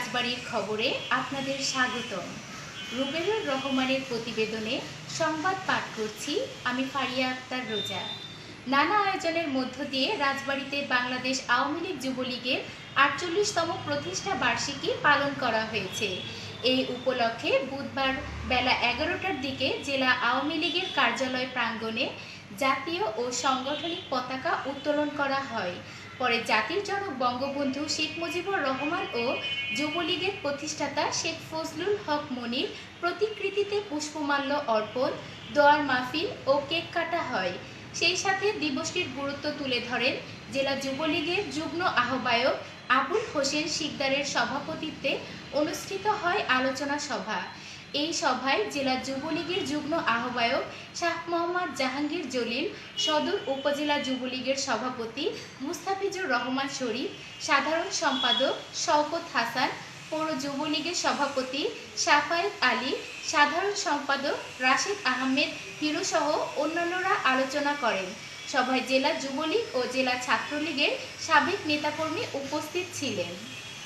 রাজবাড়ির খবরে আপনাদের স্বাগতম। রুবেলুর রহমানের প্রতিবেদনে সংবাদ পাঠ করছি আমি ফারিয়া আক্তার রোজা। নানা আয়োজনের মধ্য দিয়ে রাজবাড়িতে বাংলাদেশ আওয়ামী লীগ যুবলীগের ৪৮তম প্রতিষ্ঠা বার্ষিকী পালন করা হয়েছে। এই উপলক্ষে বুধবার বেলা ১১টার দিকে জেলা আওয়ামী লীগের কার্যালয় প্রাঙ্গণে জাতীয় ও সাংগঠনিক পতাকা উত্তোলন করা হয়। পরে জাতির জনক বঙ্গবন্ধু শেখ মুজিবুর রহমান ও যুবলীগের প্রতিষ্ঠাতা শেখ ফজলুল হক মনির প্রতিকৃতিতে পুষ্পমাল্য অর্পণ, দোয়ার মাহফিল ও কেক কাটা হয়। সেই সাথে দিবসটির গুরুত্ব তুলে ধরেন জেলা যুবলীগের যুগ্ম আহ্বায়ক আবুল হোসেন শিকদারের সভাপতিত্বে অনুষ্ঠিত হয় আলোচনা সভা। এই সভায় জেলা যুবলীগের যুগ্ম আহ্বায়ক শাহ মোহাম্মদ জাহাঙ্গীর জলিল, সদর উপজেলা যুবলীগের সভাপতি মুস্তাফিজুর রহমান শরীফ, সাধারণ সম্পাদক শওকত হাসান, পৌর যুবলীগের সভাপতি শাফায়েত আলী, সাধারণ সম্পাদক রাশেদ আহমেদ হিরো সহ অন্যান্যরা আলোচনা করেন। সভায় জেলা যুবলীগ ও জেলা ছাত্রলীগের সাবেক নেতাকর্মী উপস্থিত ছিলেন।